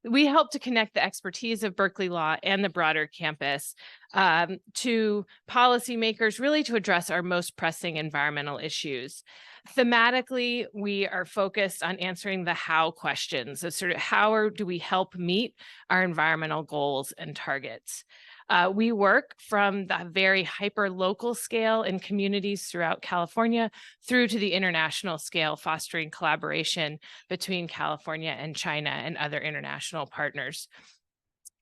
We help to connect the expertise of Berkeley Law and the broader campus to policymakers, really to address our most pressing environmental issues. Thematically, we are focused on answering the how questions. So sort of do we help meet our environmental goals and targets? We work from the very hyper-local scale in communities throughout California through to the international scale, fostering collaboration between California and China and other international partners.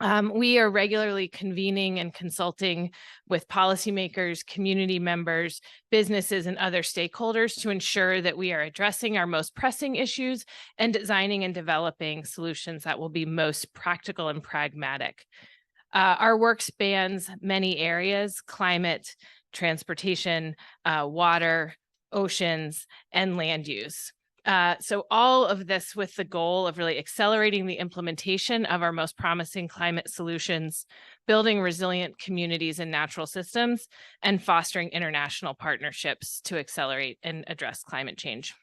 We are regularly convening and consulting with policymakers, community members, businesses, and other stakeholders to ensure that we are addressing our most pressing issues and designing and developing solutions that will be most practical and pragmatic. Our work spans many areas: climate, transportation, water, oceans, and land use. So all of this with the goal of really accelerating the implementation of our most promising climate solutions, building resilient communities and natural systems, and fostering international partnerships to accelerate and address climate change.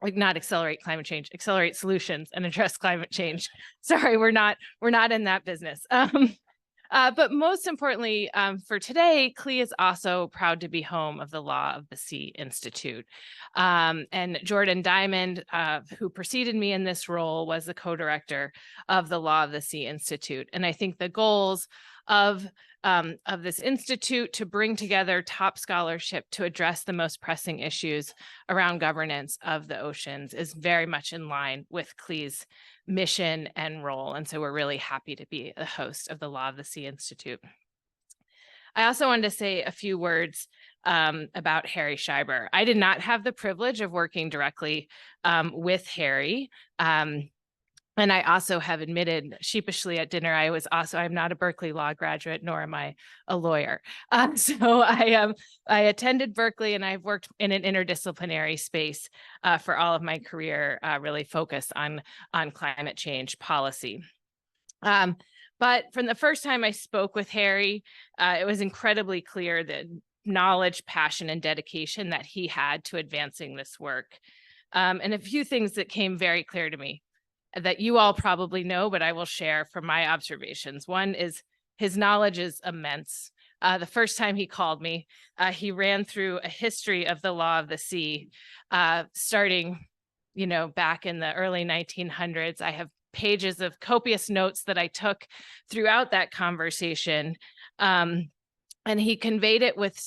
Like, not accelerate climate change, accelerate solutions and address climate change. Sorry, we're not in that business. But most importantly, for today, CLI is also proud to be home of the Law of the Sea Institute. And Jordan Diamond, who preceded me in this role, was the co-director of the Law of the Sea Institute. And I think the goals of this institute to bring together top scholarship to address the most pressing issues around governance of the oceans is very much in line with CLI's mission and role. And so we're really happy to be the host of the Law of the Sea Institute. I also wanted to say a few words about Harry Scheiber. I did not have the privilege of working directly with Harry. And I also have admitted sheepishly at dinner, I'm not a Berkeley Law graduate, nor am I a lawyer. So I attended Berkeley, and I've worked in an interdisciplinary space for all of my career, really focused on climate change policy. But from the first time I spoke with Harry, it was incredibly clear the knowledge, passion, and dedication that he had to advancing this work. And a few things that came very clear to me that you all probably know, but I will share from my observations. One is his knowledge is immense. The first time he called me, he ran through a history of the Law of the Sea, starting, back in the early 1900s. I have pages of copious notes that I took throughout that conversation. And he conveyed it with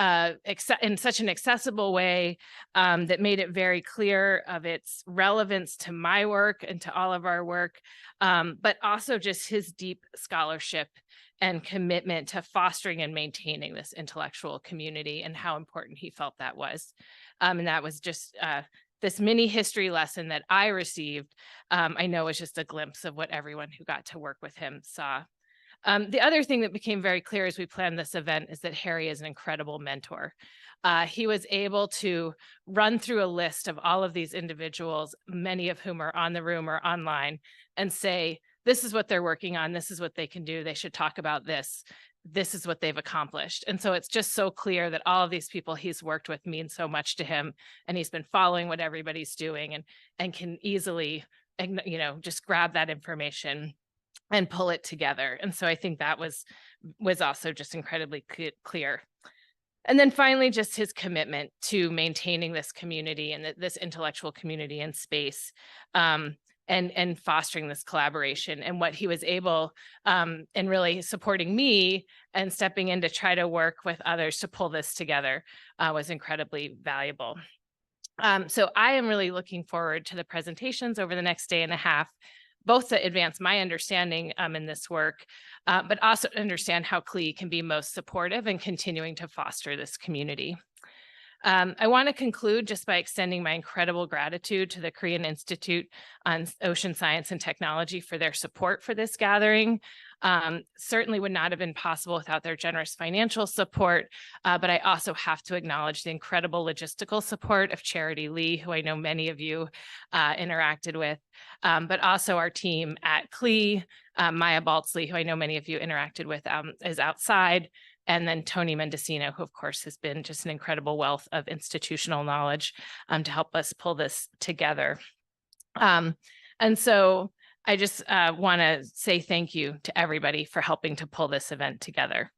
in such an accessible way that made it very clear of its relevance to my work and to all of our work, but also just his deep scholarship and commitment to fostering and maintaining this intellectual community and how important he felt that was. And that was just this mini history lesson that I received, I know was just a glimpse of what everyone who got to work with him saw. The other thing that became very clear as we planned this event is that Harry is an incredible mentor. He was able to run through a list of all of these individuals, many of whom are on the room or online, and say, this is what they're working on, this is what they can do, they should talk about this, this is what they've accomplished. And so it's just so clear that all of these people he's worked with mean so much to him, and he's been following what everybody's doing and can easily, just grab that information and pull it together. And so I think that was also just incredibly clear. And then finally, just his commitment to maintaining this community and this intellectual community and space, and fostering this collaboration, and what he was able, and really supporting me and stepping in to try to work with others to pull this together was incredibly valuable. So I am really looking forward to the presentations over the next day and a half, both to advance my understanding in this work, but also to understand how CLI can be most supportive in continuing to foster this community. I want to conclude just by extending my incredible gratitude to the Korean Institute on Ocean Science and Technology for their support for this gathering. Certainly would not have been possible without their generous financial support, but I also have to acknowledge the incredible logistical support of Charity Lee, who I know many of you interacted with, but also our team at CLI, Maya Baltzley, who I know many of you interacted with, is outside, and then Tony Mendocino, who of course has been just an incredible wealth of institutional knowledge to help us pull this together. And so I just want to say thank you to everybody for helping to pull this event together.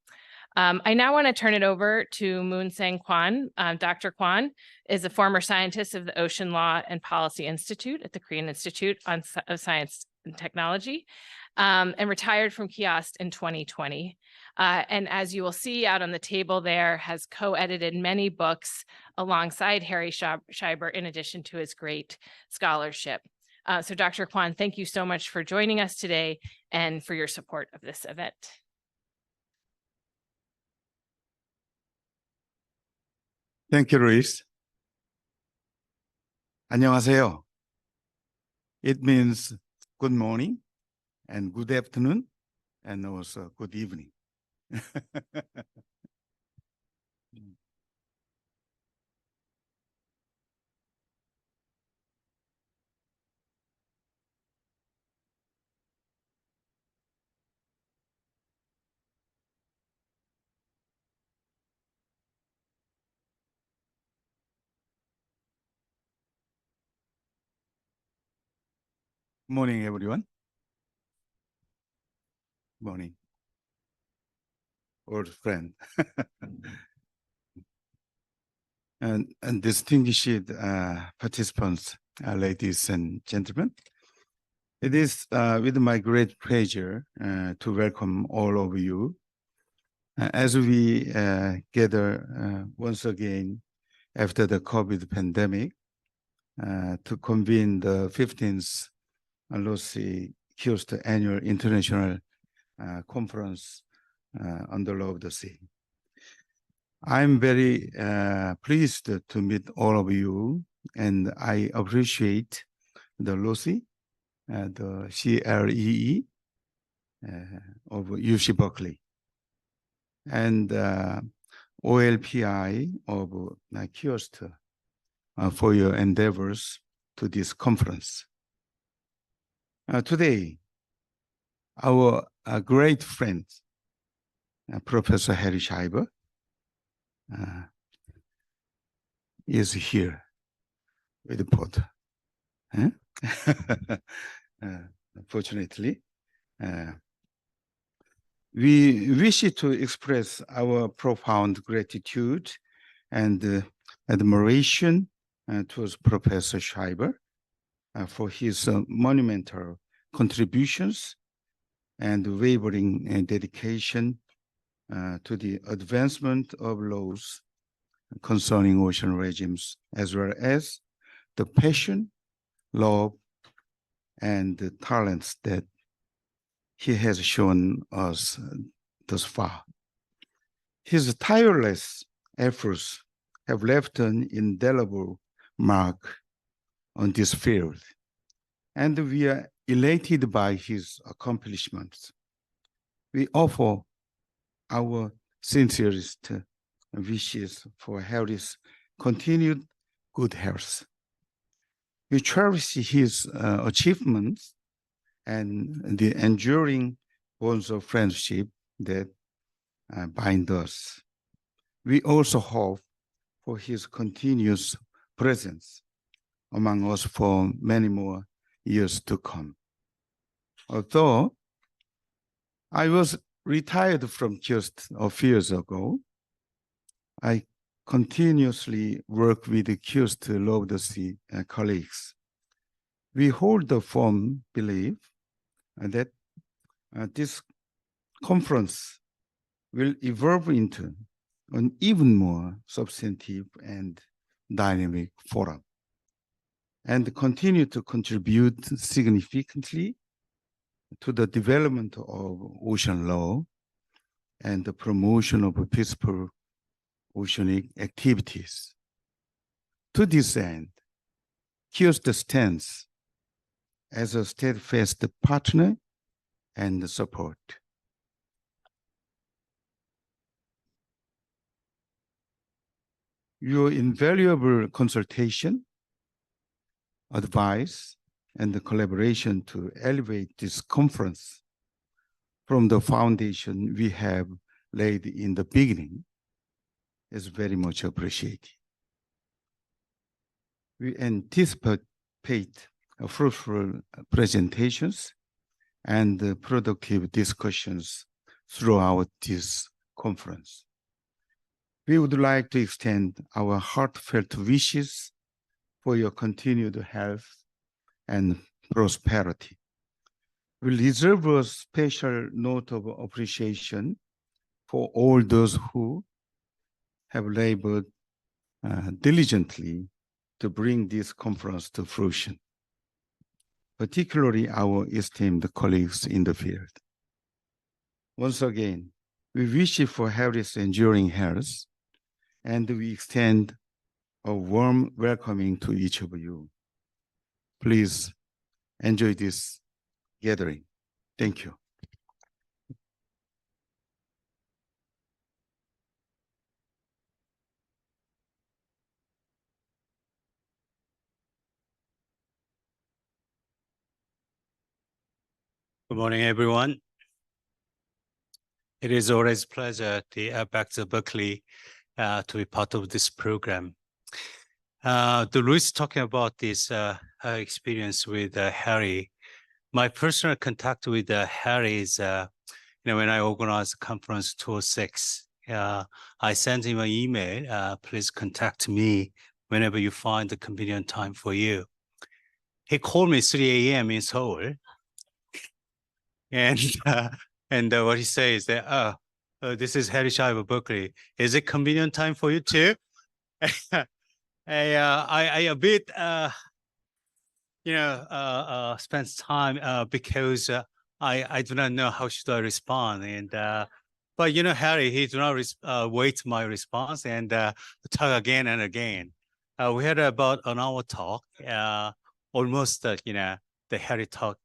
I now want to turn it over to Moon Sang Kwan. Dr. Kwan is a former scientist of the Ocean Law and Policy Institute at the Korean Institute of Science and Technology, and retired from KIOST in 2020. And as you will see out on the table there, has co-edited many books alongside Harry Scheiber, in addition to his great scholarship. So Dr. Kwan, thank you so much for joining us today and for your support of this event. Thank you, Luis. 안녕하세요. It means good morning and good afternoon and also good evening. Morning, everyone. Morning, old friend. and distinguished participants, ladies and gentlemen. It is with my great pleasure to welcome all of you as we gather once again after the COVID pandemic to convene the 15th LOSI KIOST Annual International Conference on the Law of the Sea. I'm very pleased to meet all of you, and I appreciate the LOSI, the CREE of UC Berkeley, and OLPI of KIOST for your endeavors to this conference. Today, our great friend, Professor Harry Scheiber, is here with the photo. Fortunately, we wish to express our profound gratitude and admiration towards Professor Scheiber for his monumental contributions and wavering dedication to the advancement of laws concerning ocean regimes, as well as the passion, love, and the talents that he has shown us thus far. His tireless efforts have left an indelible mark on this field, and we are elated by his accomplishments. We offer our sincerest wishes for Harry's continued good health. We cherish his achievements and the enduring bonds of friendship that bind us. We also hope for his continuous presence among us for many more years to come. Although I was retired from KIOST a few years ago, I continuously work with the KIOST Law of the Sea colleagues. We hold the firm belief that this conference will evolve into an even more substantive and dynamic forum, and continue to contribute significantly to the development of ocean law and the promotion of peaceful oceanic activities. To this end, KIOST stands as a steadfast partner and support. Your invaluable consultation, advice, and the collaboration to elevate this conference from the foundation we have laid in the beginning is very much appreciated. We anticipate fruitful presentations and productive discussions throughout this conference. We would like to extend our heartfelt wishes for your continued health and prosperity. We reserve a special note of appreciation for all those who have labored diligently to bring this conference to fruition, particularly our esteemed colleagues in the field. Once again, we wish you for Harry's enduring health, and we extend a warm welcoming to each of you. Please enjoy this gathering. Thank you. Good morning, everyone. It is always a pleasure to back to Berkeley to be part of this program. Louis talking about this experience with Harry. My personal contact with Harry is, when I organized conference 206, I sent him an email, please contact me whenever you find a convenient time for you. He called me 3 a.m. in Seoul. And what he says is that, this is Harry Scheiber, Berkeley. Is it convenient time for you too? I a bit, spent time because I do not know how should I respond. And but Harry, he do not wait my response and talk again and again. We had about an hour talk, almost the Harry talk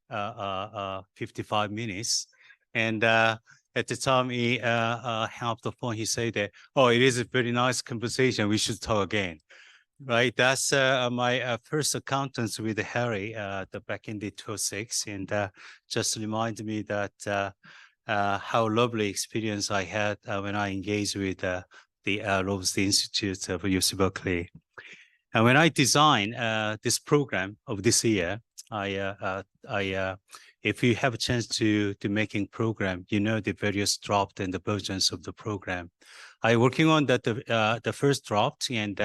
55 minutes. And at the time he hung up the phone, he said that, oh, it is a very nice conversation. We should talk again. Right. That's my first acquaintance with Harry back in the 2006. And just remind me that how lovely experience I had when I engaged with the LOSI Institute of UC Berkeley. And when I designed this program of this year, if you have a chance to making program, the various draft and the versions of the program. I working on that the first draft and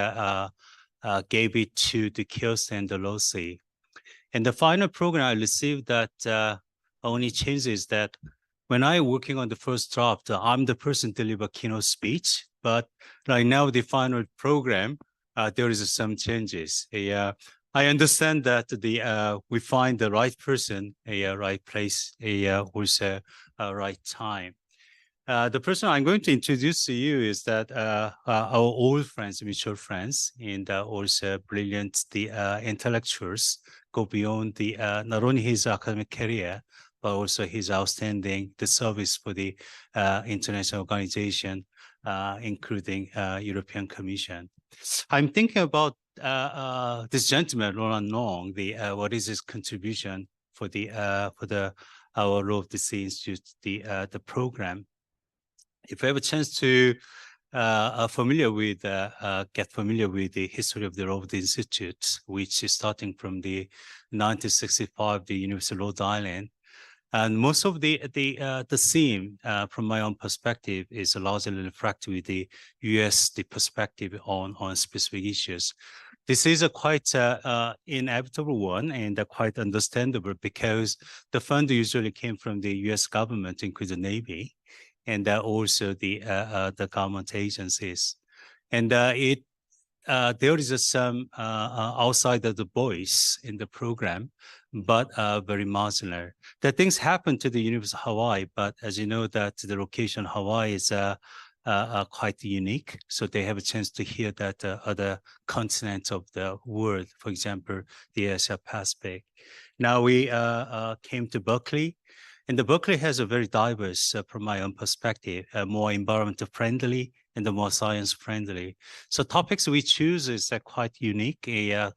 gave it to the KIOST and the LOSI. And the final program I received that only changes that when I working on the first draft, I'm the person deliver keynote speech, but right now the final program, there is some changes. I understand that we find the right person, right place, also right time. The person I'm going to introduce to you is that our old friends, mutual friends, and also brilliant intellectuals go beyond not only his academic career, but also his outstanding service for the international organization, including European Commission. I'm thinking about this gentleman, Roland Long, what is his contribution for our Law of the Sea Institute, the program. If you have a chance to get familiar with the history of the Law of the Institute, which is starting from the 1965, the University of Rhode Island. And most of the theme, from my own perspective, is largely reflected with the U.S. perspective on specific issues. This is a quite inevitable one and quite understandable because the fund usually came from the U.S. government, including the Navy, and also the government agencies. And there is some outside of the voice in the program, but very marginal. The things happen to the University of Hawaii, but as you know that the location of Hawaii is quite unique. So they have a chance to hear that other continents of the world, for example, the Asia Pacific. Now we came to Berkeley. And the Berkeley has a very diverse, from my own perspective, more environmental friendly and the more science friendly. So topics we choose is quite unique,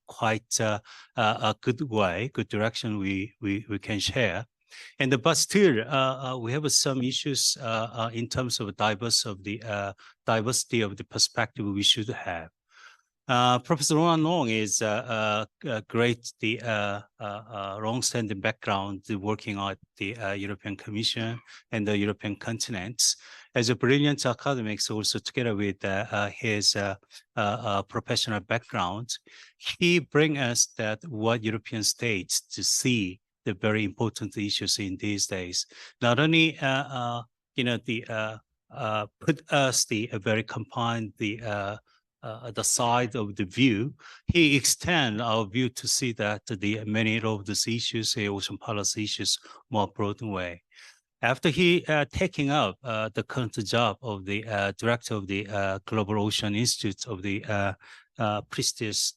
quite a good way, good direction we can share. And but still, we have some issues in terms of diversity of the perspective we should have. Professor Ron Long is great, long-standing background working at the European Commission and the European continents. As a brilliant academic, also together with his professional background, he brings us that what European states to see the very important issues in these days. Not only put us the very combined the side of the view, he extend our view to see that the many of these issues, the ocean policy issues, more broad way. After he taking up the current job of the director of the Global Ocean Institute of the prestigious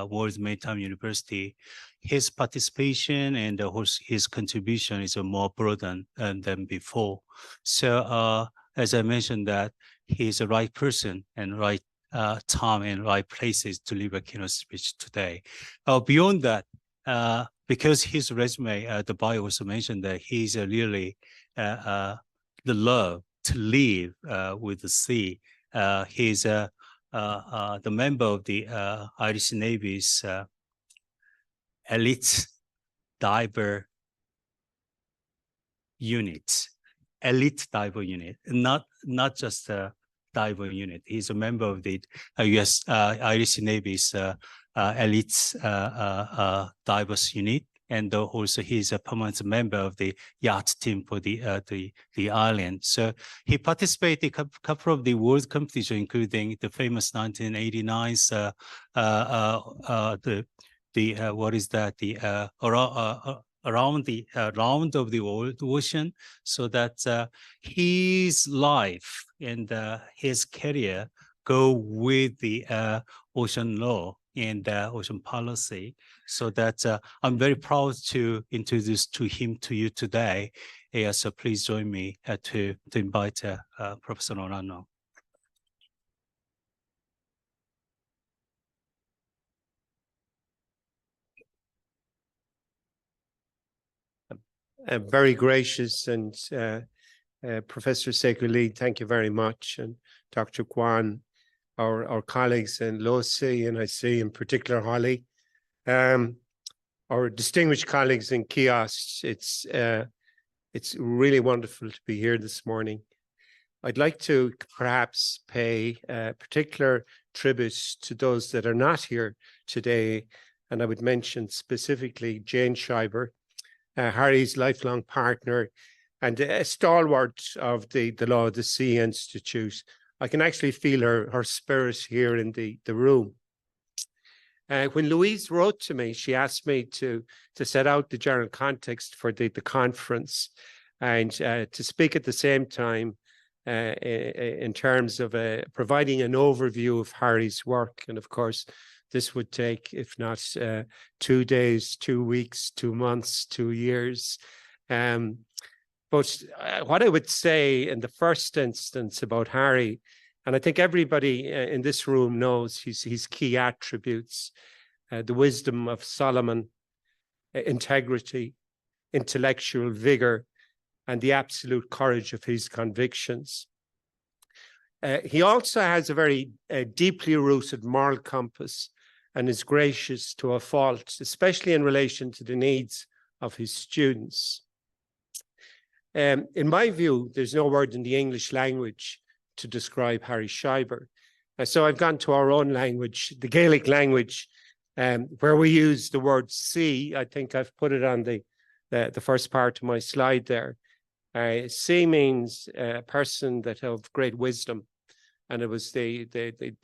World Maritime University, his participation and his contribution is more broad than before. So as I mentioned, that he's the right person and right time and right places to leave a keynote speech today. Beyond that, because his resume, the bio also mentioned that he's really the love to live with the sea. He's the member of the Irish Navy's elite diver unit, not just a diver unit. He's a member of the U.S. Irish Navy's elite divers unit, and also he's a permanent member of the yacht team for the island. So he participated in a couple of the world competitions, including the famous 1989's around the round of the ocean, so that his life and his career go with the ocean law and ocean policy. So that I'm very proud to introduce to you today. So please join me to invite Professor Orano. Very gracious, and Professor Sekou-Lee, thank you very much, and Dr. Kwan, our colleagues in LOSI, and I see in particular Holly, our distinguished colleagues in KIOST. It's really wonderful to be here this morning. I'd like to perhaps pay particular tributes to those that are not here today, and I would mention specifically Jane Scheiber, Harry's lifelong partner and a stalwart of the Law of the Sea Institute. I can actually feel her spirit here in the room. When Louise wrote to me, she asked me to set out the general context for the conference and to speak at the same time in terms of providing an overview of Harry's work. And of course, this would take, if not 2 days, 2 weeks, 2 months, 2 years. But what I would say in the first instance about Harry, and I think everybody in this room knows his key attributes, the wisdom of Solomon, integrity, intellectual vigor, and the absolute courage of his convictions. He also has a very deeply rooted moral compass and is gracious to a fault, especially in relation to the needs of his students. In my view, there's no word in the English language to describe Harry Scheiber. So I've gone to our own language, the Gaelic language, where we use the word sea. I think I've put it on the first part of my slide there. Sea means a person that have great wisdom. And it was the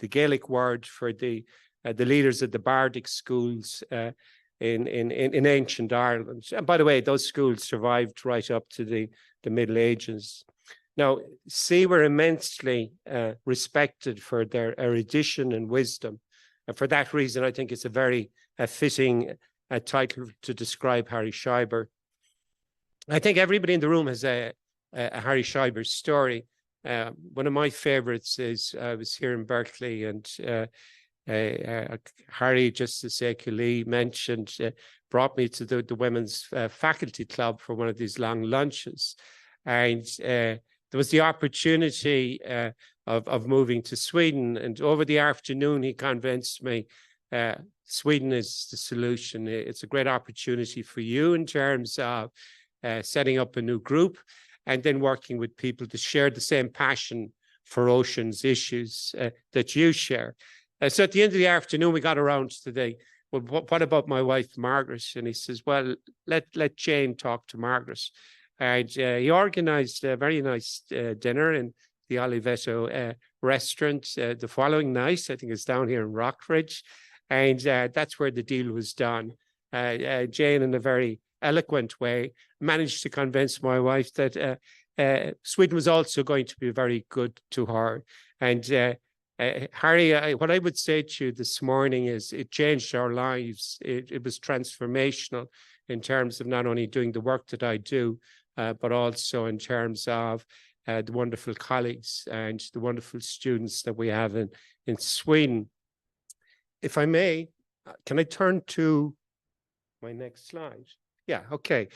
Gaelic word for the leaders of the Bardic schools in ancient Ireland. And by the way, those schools survived right up to the Middle Ages. Now, sea were immensely respected for their erudition and wisdom. And for that reason, I think it's a very fitting title to describe Harry Scheiber. I think everybody in the room has a Harry Scheiber story. One of my favorites is I was here in Berkeley, and Harry, just to Sekou-Lee mentioned, brought me to the women's faculty club for one of these long lunches. And there was the opportunity of moving to Sweden, and over the afternoon he convinced me Sweden is the solution. It's a great opportunity for you in terms of setting up a new group and then working with people to share the same passion for oceans issues that you share. So at the end of the afternoon, we got around to well, what about my wife, Margaret? And he says, well, let Jane talk to Margaret. And he organized a very nice dinner in the Oliveto restaurant the following night. I think it's down here in Rockridge. And that's where the deal was done. Jane, in a very eloquent way, managed to convince my wife that Sweden was also going to be very good to her. And Harry, what I would say to you this morning is it changed our lives. It was transformational in terms of not only doing the work that I do, but also in terms of the wonderful colleagues and the wonderful students that we have in Sweden. If I may, can I turn to my next slide? Yeah, okay.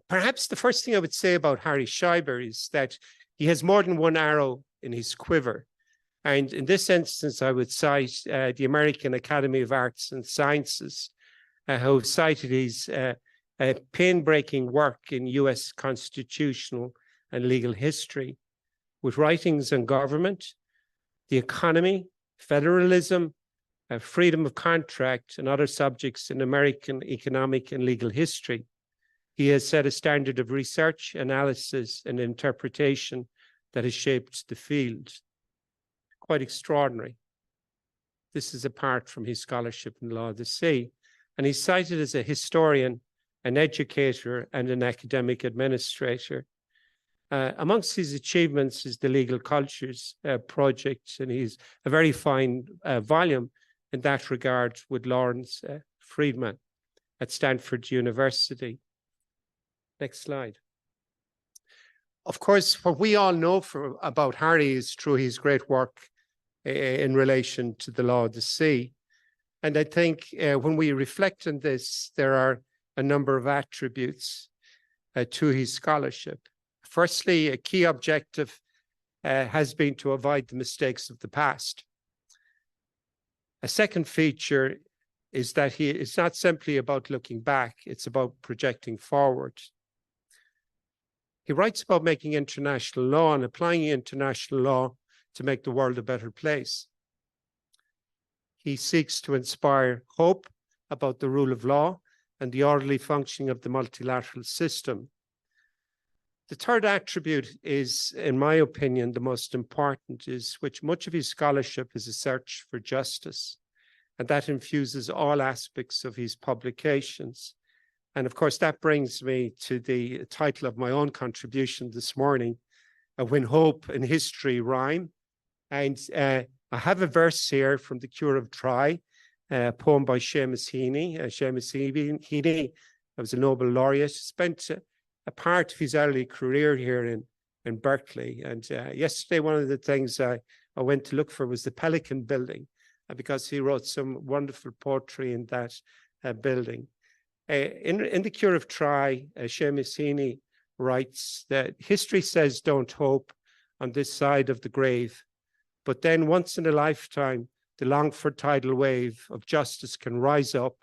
Perhaps the first thing I would say about Harry Scheiber is that he has more than one arrow in his quiver. And in this instance, I would cite the American Academy of Arts and Sciences, who cited his pain-breaking work in US constitutional and legal history, with writings on government, the economy, federalism, freedom of contract, and other subjects in American economic and legal history. He has set a standard of research, analysis, and interpretation that has shaped the field. Quite extraordinary. This is apart from his scholarship in law of the sea. And he's cited as a historian, an educator, and an academic administrator. Amongst his achievements is the Legal Cultures project, and he's a very fine volume in that regard with Lawrence Friedman at Stanford University. Next slide. Of course, what we all know about Harry is through his great work in relation to the law of the sea. And I think when we reflect on this, there are a number of attributes to his scholarship. Firstly, a key objective has been to avoid the mistakes of the past. A second feature is that it's not simply about looking back, it's about projecting forward. He writes about making international law and applying international law to make the world a better place. He seeks to inspire hope about the rule of law and the orderly functioning of the multilateral system. The third attribute is, in my opinion, the most important, is which much of his scholarship is a search for justice, and that infuses all aspects of his publications. And of course, that brings me to the title of my own contribution this morning, When Hope and History Rhyme. And I have a verse here from The Cure of Try, a poem by Seamus Heaney. Seamus Heaney was a Nobel laureate, spent a part of his early career here in Berkeley. And yesterday, one of the things I went to look for was the Pelican Building, because he wrote some wonderful poetry in that building. In The Cure of Try, Seamus Heaney writes that history says don't hope on this side of the grave, but then once in a lifetime, the longed-for tidal wave of justice can rise up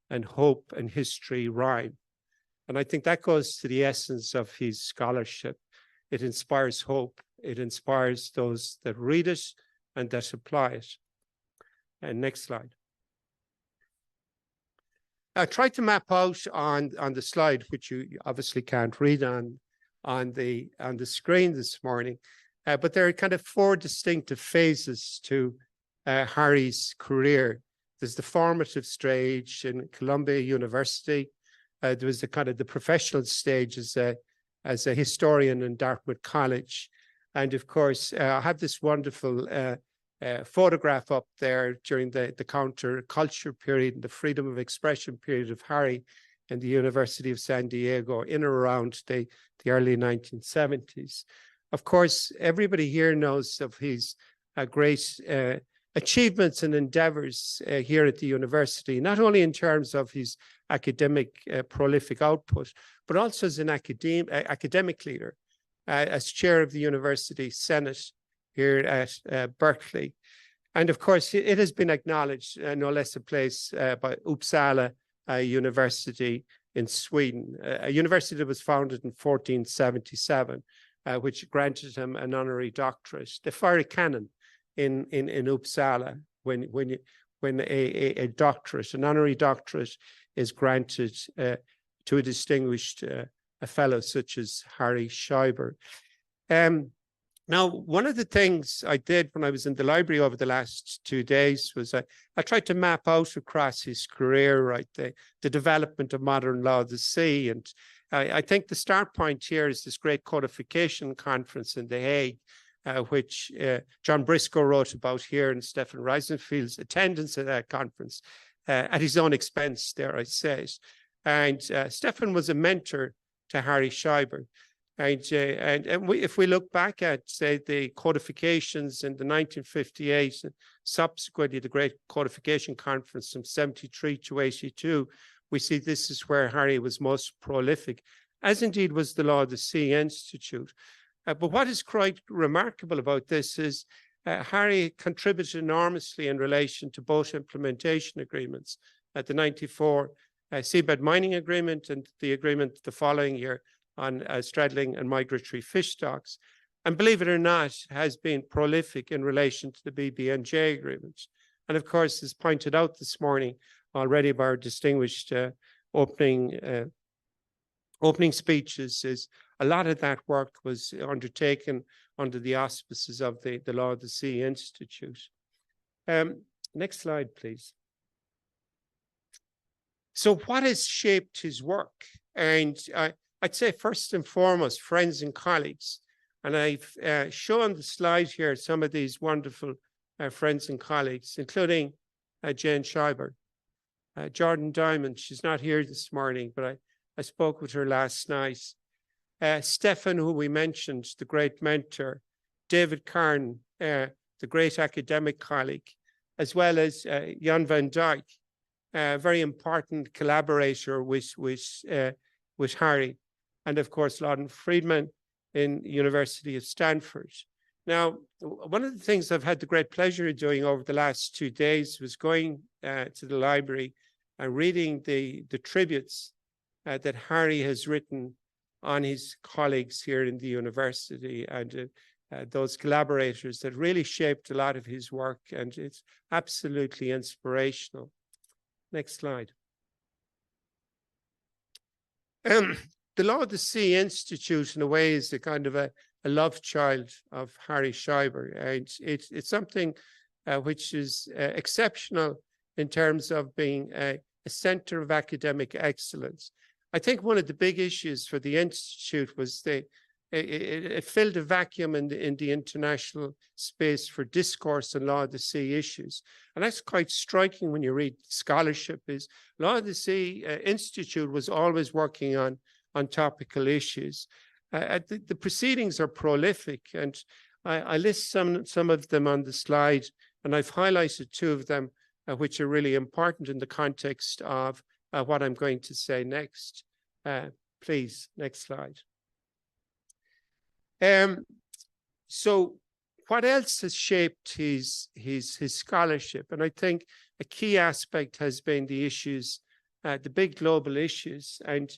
and hope and history rhyme. And I think that goes to the essence of his scholarship. It inspires hope. It inspires those that read it and that apply it. And next slide. I tried to map out on the slide, which you obviously can't read on the screen this morning, but there are kind of four distinctive phases to Harry's career. There's the formative stage in Columbia University. There was the kind of the professional stage as a historian in Dartmouth College, and of course I have this wonderful photograph up there during the counterculture period and the freedom of expression period of Harry in the University of San Diego in or around the early 1970s. Of course, everybody here knows of his great achievements and endeavors here at the university, not only in terms of his academic prolific output, but also as an academic leader. as chair of the University Senate here at Berkeley. And of course, it has been acknowledged, no less a place by Uppsala University in Sweden, a university that was founded in 1477, which granted him an honorary doctorate. The fiery cannon in Uppsala, when a doctorate, an honorary doctorate, is granted to a distinguished a fellow such as Harry Scheiber. Now, one of the things I did when I was in the library over the last 2 days was I tried to map out across his career, right, the development of modern law of the sea. And I think the start point here is this great codification conference in The Hague, which John Briscoe wrote about here, and Stefan Reisenfeld's attendance at that conference at his own expense, dare I say it. And Stefan was a mentor to Harry Scheiber. And if we look back at, say, the codifications in the 1958 and subsequently the Great Codification Conference from 73 to 82, we see this is where Harry was most prolific, as indeed was the Law of the Sea Institute. But what is quite remarkable about this is Harry contributed enormously in relation to both implementation agreements, at the 94 seabed mining agreement and the agreement the following year on straddling and migratory fish stocks. And believe it or not, has been prolific in relation to the BBNJ agreement. And of course, as pointed out this morning already by our distinguished opening speeches, is a lot of that work was undertaken under the auspices of the Law of the Sea Institute. Next slide, please. So what has shaped his work? And I'd say first and foremost, friends and colleagues. And I've shown the slide here some of these wonderful friends and colleagues, including Jane Scheiber, Jordan Diamond. She's not here this morning, but I spoke with her last night. Stefan, who we mentioned, the great mentor, David Carn, the great academic colleague, as well as Jan van Dijk, a very important collaborator with Harry, and of course, Loudon Friedman in the University of Stanford. Now, one of the things I've had the great pleasure of doing over the last 2 days was going to the library and reading the tributes that Harry has written on his colleagues here in the university and those collaborators that really shaped a lot of his work, and it's absolutely inspirational. Next slide. The Law of the Sea Institute, in a way, is a kind of a love child of Harry Scheiber. And it's something which is exceptional in terms of being a center of academic excellence. I think one of the big issues for the Institute was it filled a vacuum in the international space for discourse on Law of the Sea issues. And that's quite striking when you read scholarship. Is Law of the Sea Institute was always working on topical issues. The proceedings are prolific, and I list some of them on the slide, and I've highlighted 2 of them, which are really important in the context of what I'm going to say next. Please, next slide. So what else has shaped his scholarship? And I think a key aspect has been the issues, the big global issues. And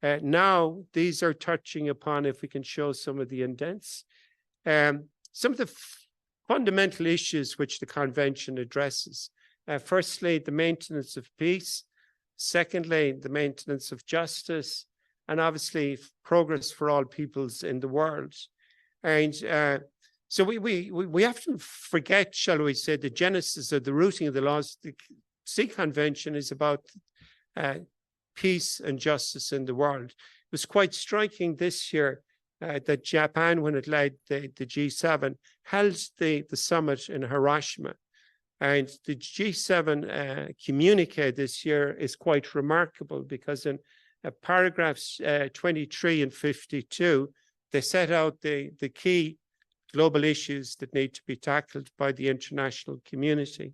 now these are touching upon, if we can show some of the indents, some of the fundamental issues which the convention addresses. Firstly, the maintenance of peace. Secondly, the maintenance of justice, and obviously progress for all peoples in the world. And so we often forget, shall we say, the genesis or the rooting of the laws. The Sea Convention is about peace and justice in the world. It was quite striking this year that Japan, when it led the G7, held the summit in Hiroshima. And the G7 communique this year is quite remarkable because in paragraphs 23 and 52, they set out the key global issues that need to be tackled by the international community.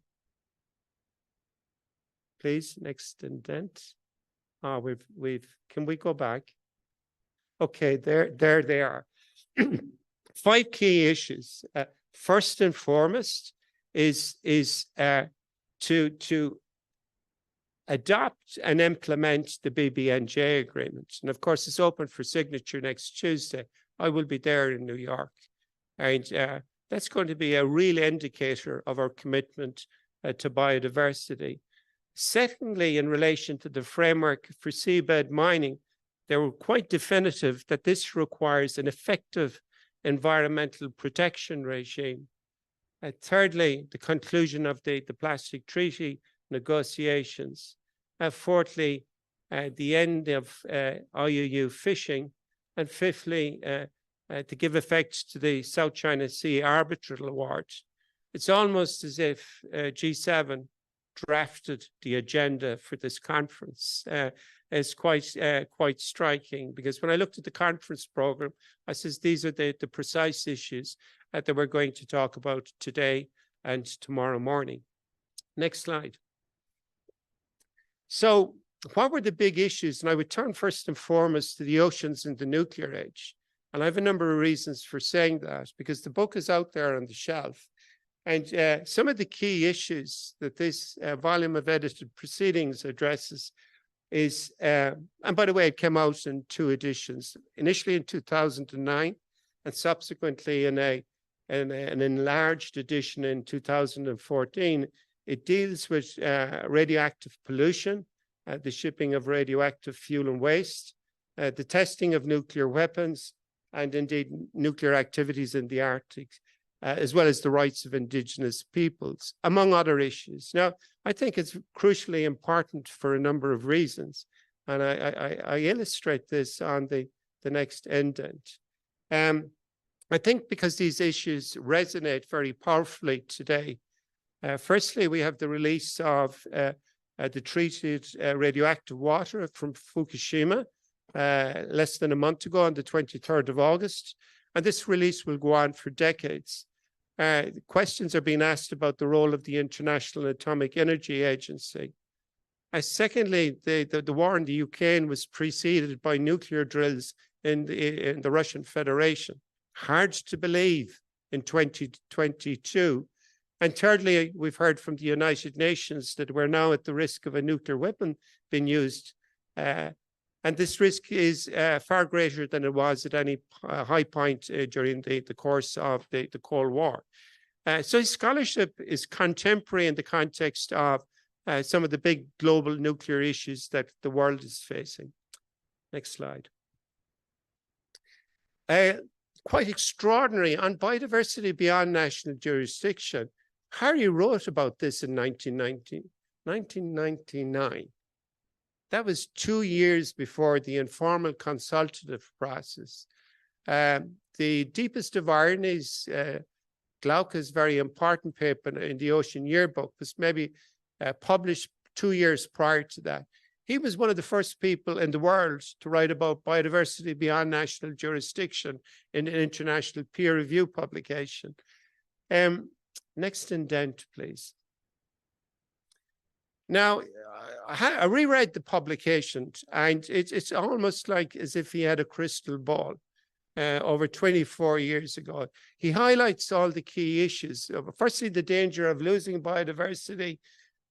Please, next indent. Can we go back? Okay, there they are. 5 key issues. First and foremost is to adopt and implement the BBNJ agreement. And of course, it's open for signature next Tuesday. I will be there in New York. And that's going to be a real indicator of our commitment to biodiversity. Secondly, in relation to the framework for seabed mining, they were quite definitive that this requires an effective environmental protection regime. Thirdly, the conclusion of the plastic treaty negotiations. Fourthly, the end of IUU fishing. And fifthly, to give effect to the South China Sea Arbitral Award. It's almost as if G7 drafted the agenda for this conference. It's quite striking, because when I looked at the conference program, I says these are the precise issues that we're going to talk about today and tomorrow morning. Next slide. So what were the big issues? And I would turn first and foremost to the oceans and the nuclear age. And I have a number of reasons for saying that, because the book is out there on the shelf. And some of the key issues that this volume of edited proceedings addresses is, and by the way, it came out in 2 editions, initially in 2009 and subsequently in an enlarged edition in 2014. It deals with radioactive pollution, the shipping of radioactive fuel and waste, the testing of nuclear weapons, and indeed nuclear activities in the Arctic, as well as the rights of indigenous peoples, among other issues. Now, I think it's crucially important for a number of reasons, and I illustrate this on the next indent. I think because these issues resonate very powerfully today. Firstly, we have the release of the treated radioactive water from Fukushima less than a month ago on the 23rd of August, and this release will go on for decades. Questions are being asked about the role of the International Atomic Energy Agency. Secondly, the war in the Ukraine was preceded by nuclear drills in the Russian Federation. Hard to believe in 2022. And thirdly, we've heard from the United Nations that we're now at the risk of a nuclear weapon being used. And this risk is far greater than it was at any high point during the course of the Cold War. So his scholarship is contemporary in the context of some of the big global nuclear issues that the world is facing. Next slide. Quite extraordinary on biodiversity beyond national jurisdiction. Harry wrote about this in 1999. That was 2 years before the informal consultative process. The deepest of ironies, Glauca's very important paper in the Ocean Yearbook was maybe published 2 years prior to that. He was one of the first people in the world to write about biodiversity beyond national jurisdiction in an international peer review publication. Next indent, please. Now, I reread the publication, and it's almost like as if he had a crystal ball over 24 years ago. He highlights all the key issues. Firstly, the danger of losing biodiversity,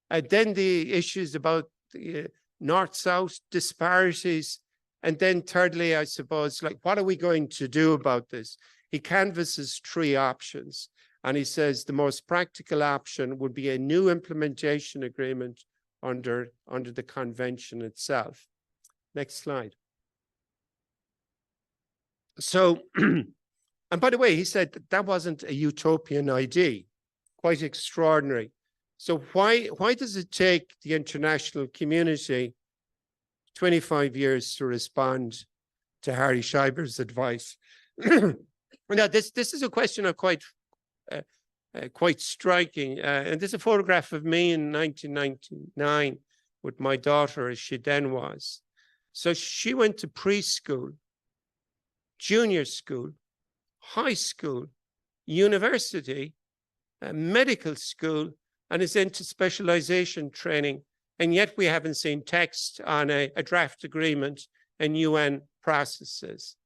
then the issues about the north-south disparities, and then thirdly, I suppose, like, what are we going to do about this? He canvasses 3 options, and he says the most practical option would be a new implementation agreement under the convention itself. Next slide. So, and by the way, he said that wasn't a utopian idea, quite extraordinary. So why does it take the international community 25 years to respond to Harry Scheiber's advice? Now, this is a question of quite striking. And there's a photograph of me in 1999 with my daughter, as she then was. So she went to preschool, junior school, high school, university, medical school, and is into specialization training. And yet we haven't seen text on a draft agreement and UN processes.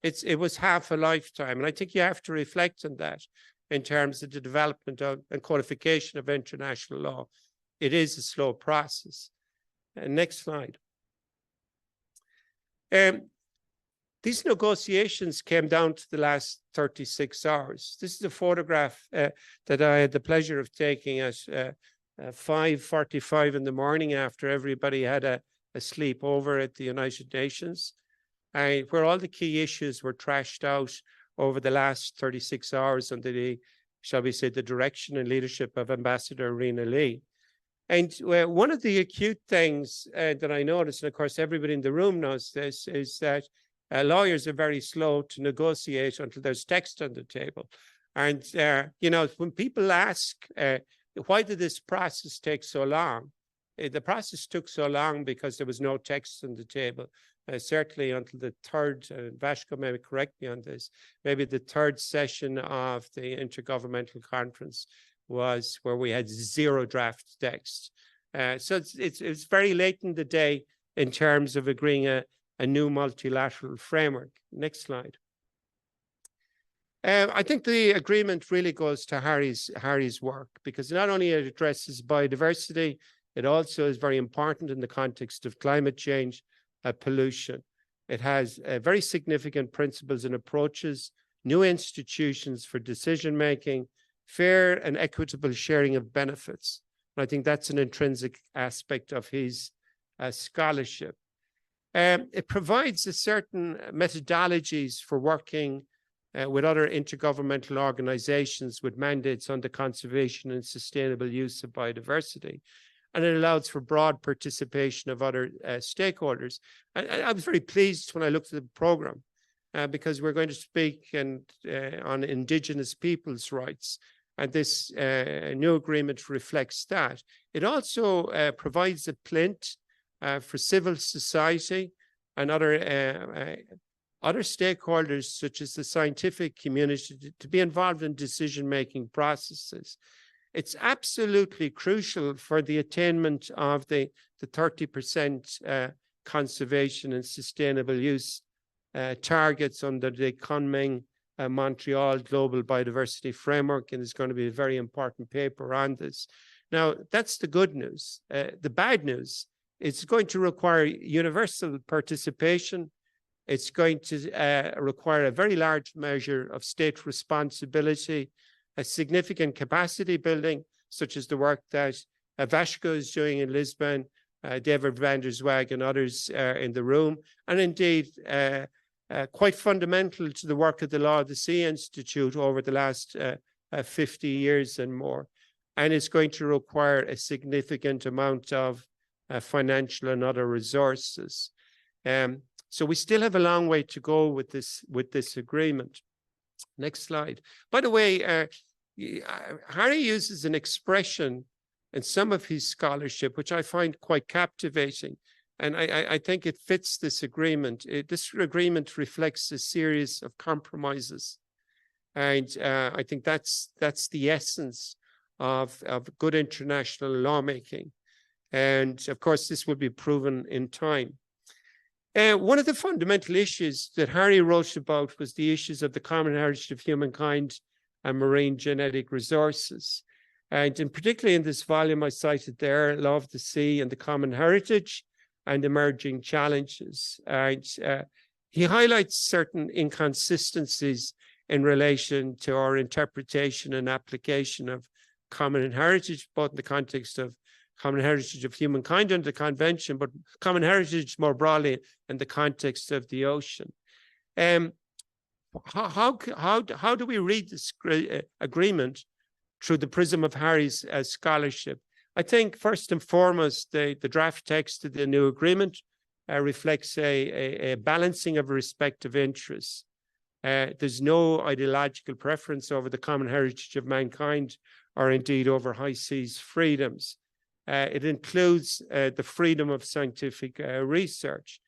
it was half a lifetime. And I think you have to reflect on that in terms of the development of and codification of international law. It is a slow process. Next slide. These negotiations came down to the last 36 hours. This is a photograph that I had the pleasure of taking at 5:45 in the morning after everybody had a sleepover at the United Nations, where all the key issues were trashed out over the last 36 hours under the, shall we say, the direction and leadership of Ambassador Rena Lee. And one of the acute things that I noticed, and of course everybody in the room knows this, is that lawyers are very slow to negotiate until there's text on the table. And, you know, when people ask, why did this process take so long? The process took so long because there was no text on the table. Certainly until the third, Vashko may correct me on this, maybe the third session of the Intergovernmental Conference was where we had 0 draft text. So it's very late in the day in terms of agreeing a new multilateral framework. Next slide. I think the agreement really goes to Harry's work, because not only it addresses biodiversity, it also is very important in the context of climate change, pollution. It has very significant principles and approaches, new institutions for decision-making, fair and equitable sharing of benefits. And I think that's an intrinsic aspect of his scholarship. It provides a certain methodologies for working with other intergovernmental organizations with mandates on the conservation and sustainable use of biodiversity. And it allows for broad participation of other stakeholders. And I was very pleased when I looked at the program because we're going to speak on Indigenous peoples' rights. And this new agreement reflects that. It also provides a plinth for civil society and other stakeholders, such as the scientific community, to be involved in decision-making processes. It's absolutely crucial for the attainment of the 30% conservation and sustainable use targets under the convene Montreal Global Biodiversity Framework, and there's going to be a very important paper on this. Now, that's the good news. The bad news, it's going to require universal participation. It's going to require a very large measure of state responsibility, a significant capacity building, such as the work that Vashko is doing in Lisbon, David van der Zwag and others in the room, and indeed quite fundamental to the work of the Law of the Sea Institute over the last 50 years and more. And it's going to require a significant amount of financial and other resources. So we still have a long way to go with this agreement. Next slide. By the way, Harry uses an expression in some of his scholarship, which I find quite captivating. And I think it fits this agreement. This agreement reflects a series of compromises. And I think that's the essence of good international lawmaking. And of course, this will be proven in time. One of the fundamental issues that Harry wrote about was the issues of the common heritage of humankind and marine genetic resources. And particularly in this volume I cited there, Law of the Sea and the Common Heritage and Emerging Challenges. And he highlights certain inconsistencies in relation to our interpretation and application of common heritage, both in the context of common heritage of humankind under the convention, but common heritage more broadly in the context of the ocean. How do we read this agreement through the prism of Harry's scholarship? I think first and foremost, the draft text of the new agreement reflects a balancing of respective interests. There's no ideological preference over the common heritage of mankind or indeed over high seas freedoms. It includes the freedom of scientific research.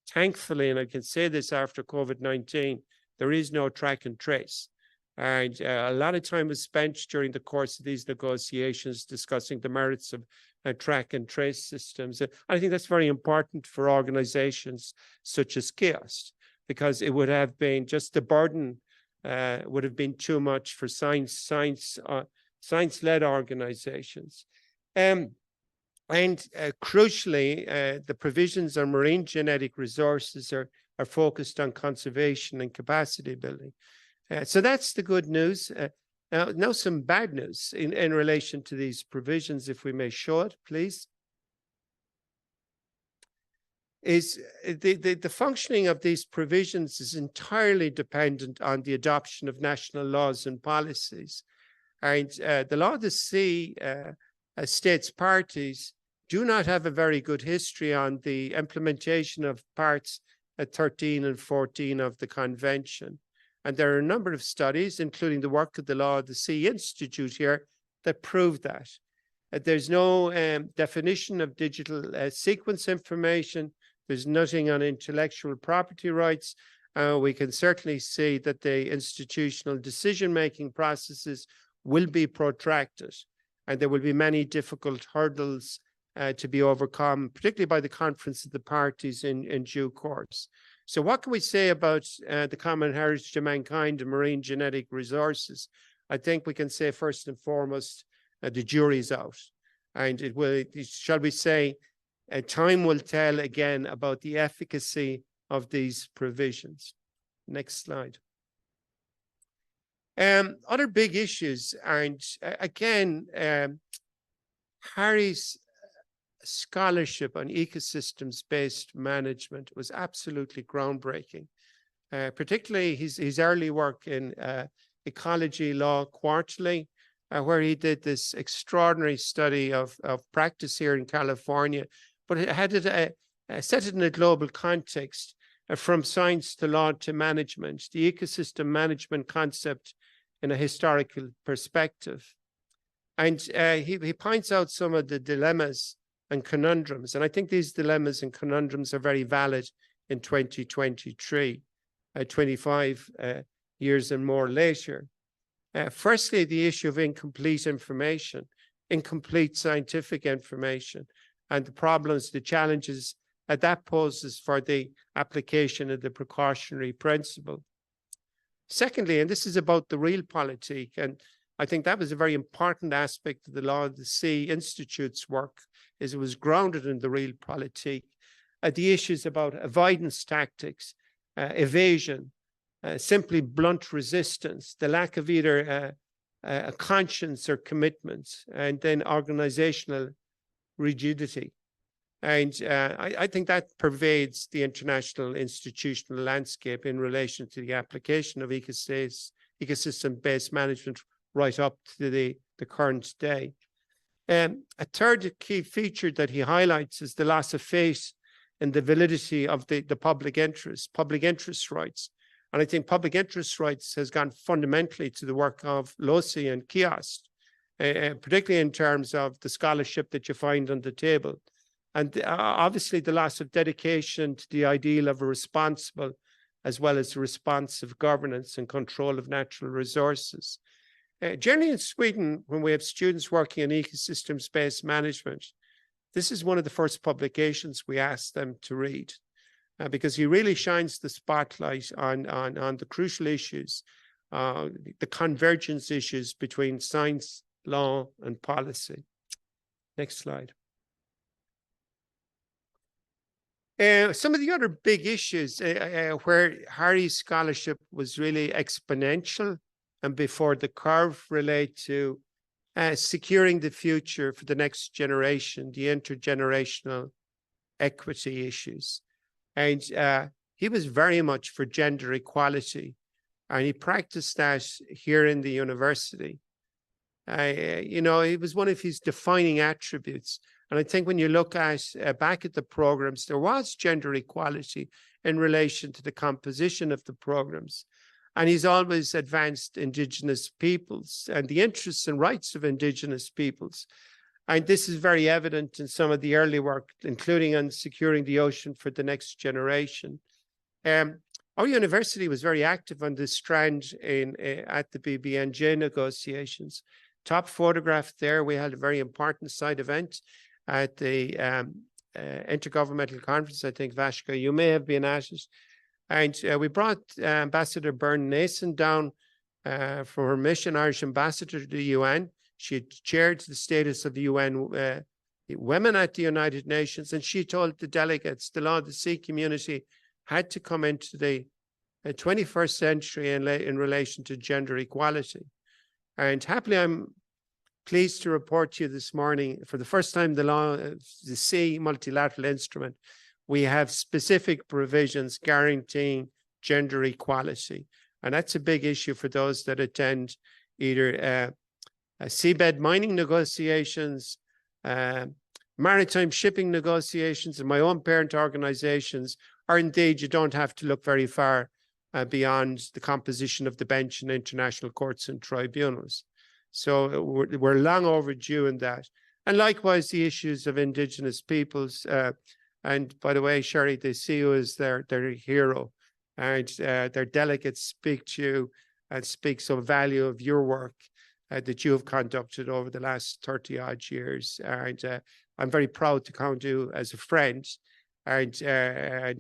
Thankfully, and I can say this after COVID-19, there is no track and trace. And a lot of time was spent during the course of these negotiations discussing the merits of track and trace systems. I think that's very important for organizations such as KIOST, because it would have been just the burden would have been too much for science-led organizations. Crucially, the provisions on marine genetic resources are focused on conservation and capacity building. So that's the good news. Now some bad news in relation to these provisions, if we may show it, please. Is the functioning of these provisions is entirely dependent on the adoption of national laws and policies. And the law of the sea states parties do not have a very good history on the implementation of parts 13 and 14 of the convention. And there are a number of studies, including the work of the Law of the Sea Institute here, that prove that. There's no definition of digital sequence information. There's nothing on intellectual property rights. We can certainly see that the institutional decision-making processes will be protracted, and there will be many difficult hurdles to be overcome, particularly by the Conference of the Parties in due course. So what can we say about the common heritage of mankind and marine genetic resources? I think we can say first and foremost, the jury's out. And it will, shall we say, time will tell again about the efficacy of these provisions. Next slide. Other big issues, and again, Harry's scholarship on ecosystems-based management was absolutely groundbreaking, particularly his early work in Ecology Law Quarterly, where he did this extraordinary study of practice here in California, but it had set it in a global context, from science to law to management, the ecosystem management concept in a historical perspective. And he points out some of the dilemmas and conundrums. And I think these dilemmas and conundrums are very valid in 2023, 25 years and more later. Firstly, the issue of incomplete information, incomplete scientific information, and the problems, the challenges that poses for the application of the precautionary principle. Secondly, and this is about the realpolitik, and I think that was a very important aspect of the Law of the Sea Institute's work, is it was grounded in the realpolitik. The issues about avoidance tactics, evasion, simply blunt resistance, the lack of either a conscience or commitment, and then organizational rigidity. And I think that pervades the international institutional landscape in relation to the application of ecosystem-based management right up to the current day. A third key feature that he highlights is the loss of faith in the validity of the public interest rights. And I think public interest rights has gone fundamentally to the work of LOSI and KIOST, particularly in terms of the scholarship that you find on the table. And obviously the loss of dedication to the ideal of a responsible as well as responsive governance and control of natural resources. Generally in Sweden, when we have students working in ecosystems-based management, this is one of the first publications we ask them to read, because he really shines the spotlight on the crucial issues, the convergence issues between science, law, and policy. Next slide. Some of the other big issues where Harry's scholarship was really exponential and before the curve relate to securing the future for the next generation, the intergenerational equity issues. And he was very much for gender equality, and he practiced that here in the university. It was one of his defining attributes. And I think when you look at back at the programs, there was gender equality in relation to the composition of the programs. And he's always advanced Indigenous peoples and the interests and rights of Indigenous peoples. And this is very evident in some of the early work, including on securing the ocean for the next generation. Our university was very active on this strand at the BBNJ negotiations. Top photograph there, we had a very important side event at the Intergovernmental Conference. I think, Vashka, you may have been at it. And we brought Ambassador Byrne Nason down for her mission, Irish ambassador to the UN. She had chaired the status of the UN women at the United Nations, and she told the delegates the Law of the Sea community had to come into the 21st century in relation to gender equality. And happily, I'm pleased to report to you this morning, for the first time, the Law of the Sea multilateral instrument, we have specific provisions guaranteeing gender equality. And that's a big issue for those that attend either seabed mining negotiations, maritime shipping negotiations, and my own parent organizations, or indeed you don't have to look very far beyond the composition of the bench in international courts and tribunals. So we're long overdue in that. And likewise, the issues of Indigenous peoples. And by the way, Sherry, they see you as their hero. And their delegates speak to you and speak so value of your work that you have conducted over the last 30-odd years. And I'm very proud to count you as a friend. And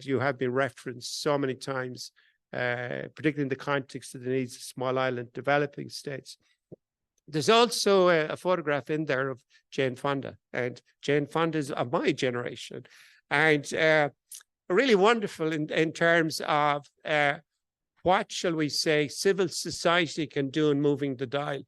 you have been referenced so many times, particularly in the context of the needs of small island developing states. There's also a photograph in there of Jane Fonda, and Jane Fonda is of my generation, and really wonderful in terms of what, shall we say, civil society can do in moving the dial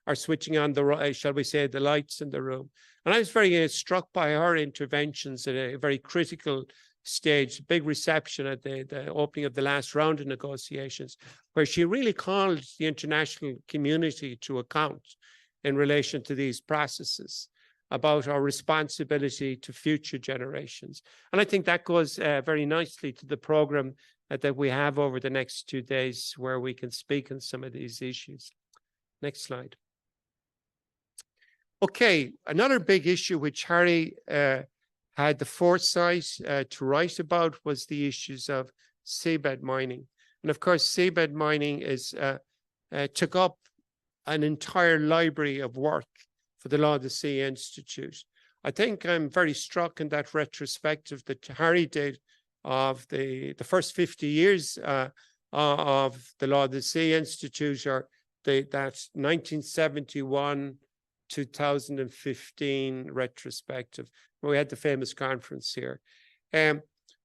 or switching on the, shall we say, the lights in the room. And I was very struck by her interventions at a very critical stage, big reception at the opening of the last round of negotiations, where she really called the international community to account in relation to these processes, about our responsibility to future generations. And I think that goes very nicely to the program that we have over the next 2 days, where we can speak on some of these issues. Next slide. Okay, another big issue which Harry had the foresight to write about was the issues of seabed mining. And of course, seabed mining took up an entire library of work for the Law of the Sea Institute. I think I'm very struck in that retrospective that Harry did of the first 50 years of the Law of the Sea Institute, or that 1971 2015 retrospective. We had the famous conference here.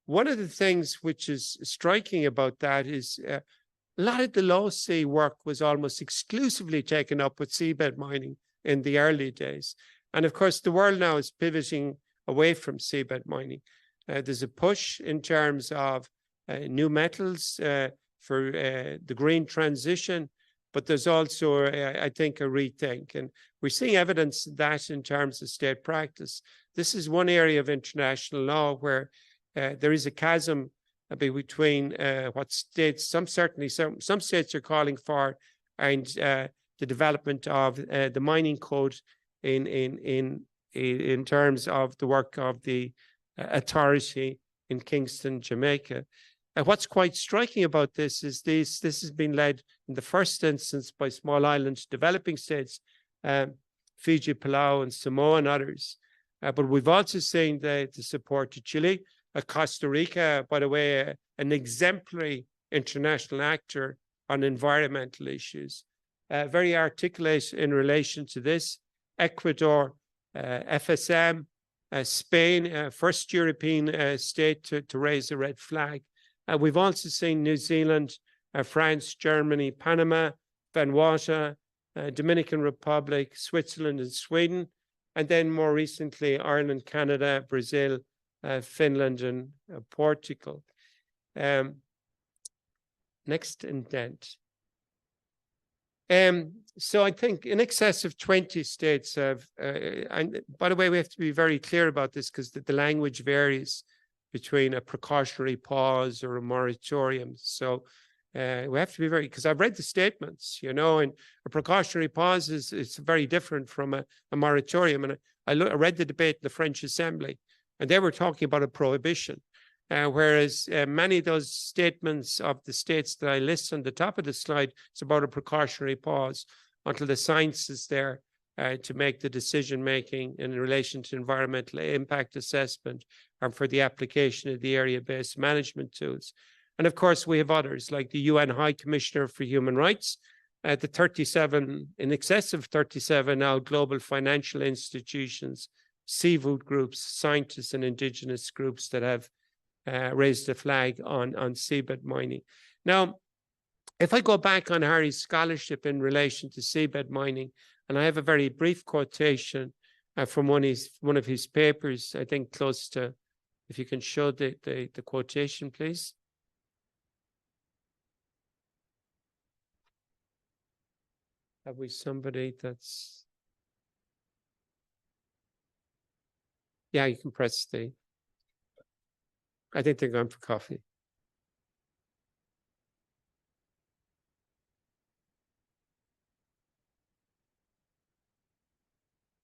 One of the things which is striking about that is a lot of the LOSI work was almost exclusively taken up with seabed mining in the early days. And of course, the world now is pivoting away from seabed mining. There's a push in terms of new metals for the green transition, but there's also, I think, a rethink. And we're seeing evidence of that in terms of state practice. This is one area of international law where there is a chasm between what states, some states are calling for, and the development of the mining code in terms of the work of the authority in Kingston, Jamaica. What's quite striking about this is this has been led in the first instance by small island developing states, Fiji, Palau, and Samoa, and others. But we've also seen the support to Chile, Costa Rica, by the way, an exemplary international actor on environmental issues. Very articulate in relation to this. Ecuador, FSM, Spain, first European state to raise a red flag. We've also seen New Zealand, France, Germany, Panama, Vanuatu, Dominican Republic, Switzerland, and Sweden. And then more recently, Ireland, Canada, Brazil, Finland, and Portugal. Next indent. So I think in excess of 20 states have, and by the way, we have to be very clear about this because the language varies between a precautionary pause or a moratorium. So we have to be very, because I've read the statements, you know, and a precautionary pause is very different from a moratorium. And I read the debate in the French Assembly, and they were talking about a prohibition. Whereas many of those statements of the states that I list on the top of the slide, it's about a precautionary pause until the science is there to make the decision-making in relation to environmental impact assessment and for the application of the area-based management tools. And of course, we have others like the UN High Commissioner for Human Rights, the 37, in excess of 37 now global financial institutions, seafood groups, scientists and indigenous groups that have raised a flag on seabed mining. Now, if I go back on Harry's scholarship in relation to seabed mining, and I have a very brief quotation from one of his papers, I think close to, if you can show the quotation, please. Have we somebody that's... Yeah, you can press the... I think they're going for coffee.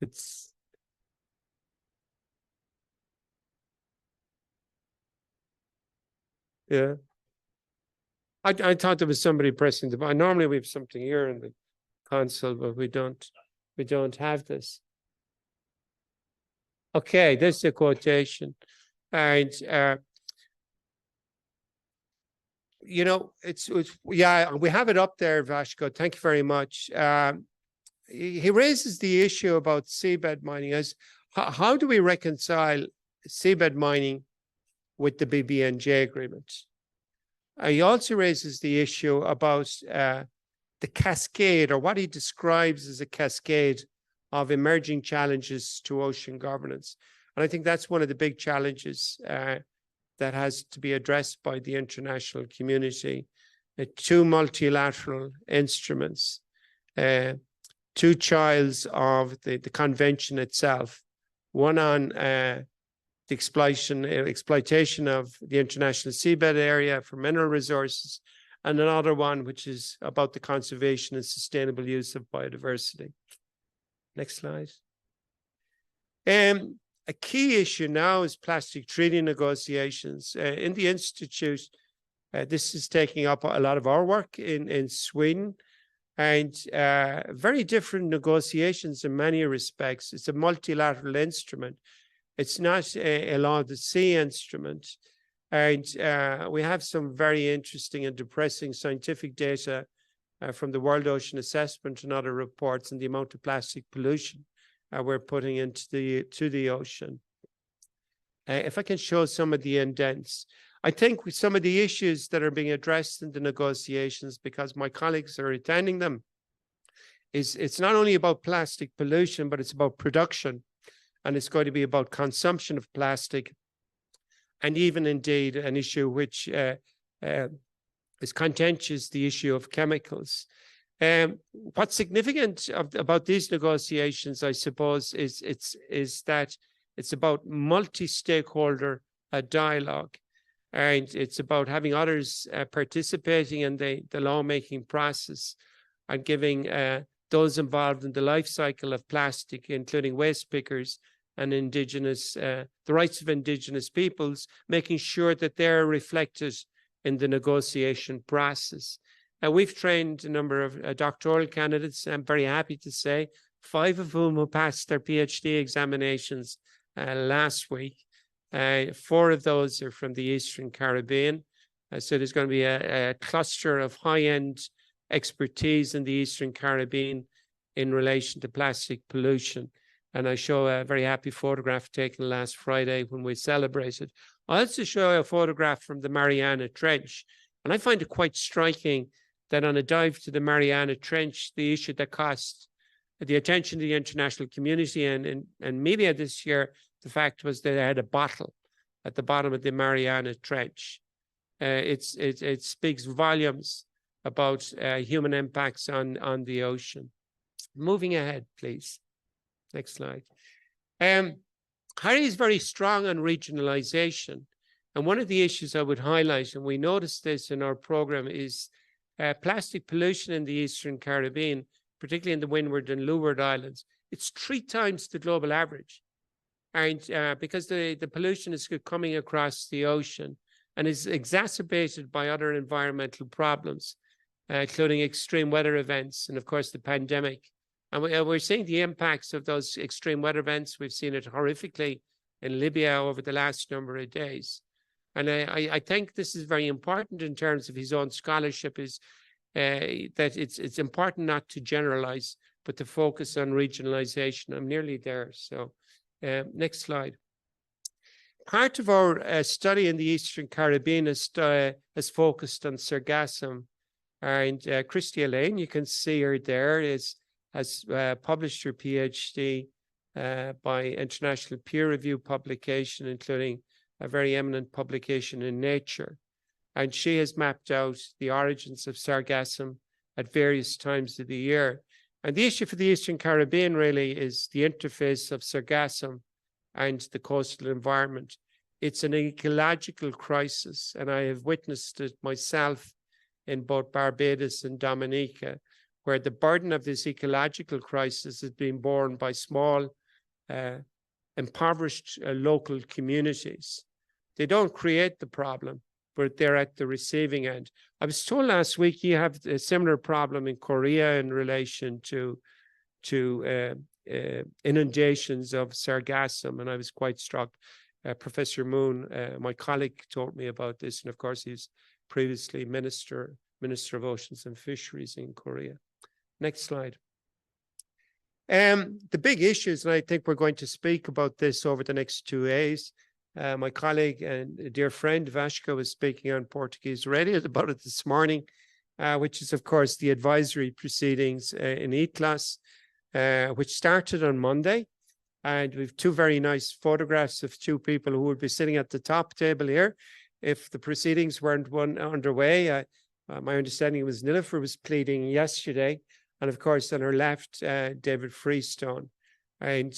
It's... Yeah. I thought there was somebody pressing the button. Normally we have something here in the console, but we don't have this. Okay, this is a quotation. And you know, it's yeah, we have it up there, Vashko. Thank you very much. He raises the issue about seabed mining as how do we reconcile seabed mining with the BBNJ agreement? He also raises the issue about the cascade, or what he describes as a cascade of emerging challenges to ocean governance. And I think that's one of the big challenges that has to be addressed by the international community. Two multilateral instruments, two childs of the convention itself, one on the exploitation of the international seabed area for mineral resources, and another one which is about the conservation and sustainable use of biodiversity. Next slide. A key issue now is plastic treaty negotiations. In the Institute, this is taking up a lot of our work in Sweden, and very different negotiations in many respects. It's a multilateral instrument. It's not a law of the sea instrument. And we have some very interesting and depressing scientific data from the World Ocean Assessment and other reports, and the amount of plastic pollution we're putting into the ocean. If I can show some of the indents, I think with some of the issues that are being addressed in the negotiations, because my colleagues are attending them, it's not only about plastic pollution, but it's about production, and it's going to be about consumption of plastic, and even indeed an issue which is contentious, the issue of chemicals. What's significant about these negotiations, I suppose, is that it's about multi-stakeholder dialogue, and it's about having others participating in the lawmaking process, and giving those involved in the life cycle of plastic, including waste pickers and indigenous, the rights of indigenous peoples, making sure that they're reflected in the negotiation process. We've trained a number of doctoral candidates, I'm very happy to say, 5 of whom who passed their PhD examinations last week. 4 of those are from the Eastern Caribbean. So there's going to be a cluster of high-end expertise in the Eastern Caribbean in relation to plastic pollution. And I show a very happy photograph taken last Friday when we celebrated. I also show a photograph from the Mariana Trench. And I find it quite striking that on a dive to the Mariana Trench, the issue that cost the attention of the international community and media this year, the fact was that they had a bottle at the bottom of the Mariana Trench. It speaks volumes about human impacts on the ocean. Moving ahead, please. Next slide. Harry is very strong on regionalization. And one of the issues I would highlight, and we noticed this in our program, is plastic pollution in the Eastern Caribbean, particularly in the Windward and Leeward Islands. It's 3 times the global average. And because the pollution is coming across the ocean and is exacerbated by other environmental problems, including extreme weather events and, of course, the pandemic. And we're seeing the impacts of those extreme weather events. We've seen it horrifically in Libya over the last number of days. And I think this is very important in terms of his own scholarship, is that it's important not to generalize, but to focus on regionalization. I'm nearly there. So next slide. Part of our study in the Eastern Caribbean is focused on sargassum. And Christy Elaine, you can see her there, has published her PhD by international peer review publication, including a very eminent publication in Nature. And she has mapped out the origins of sargassum at various times of the year. And the issue for the Eastern Caribbean really is the interface of sargassum and the coastal environment. It's an ecological crisis, and I have witnessed it myself in both Barbados and Dominica, where the burden of this ecological crisis is being borne by small, impoverished local communities. They don't create the problem, but they're at the receiving end. I was told last week you have a similar problem in Korea in relation to inundations of sargassum, and I was quite struck. Professor Moon, my colleague, told me about this, and of course he's previously Minister of Oceans and Fisheries in Korea. Next slide. The big issues, and I think we're going to speak about this over the next 2 days. My colleague and dear friend Vasco was speaking on Portuguese radio about it this morning, which is, of course, the advisory proceedings in ECLAS, which started on Monday. And we've 2 very nice photographs of 2 people who would be sitting at the top table here if the proceedings weren't underway. My understanding was Nilofer was pleading yesterday. And of course, on her left, David Freestone. And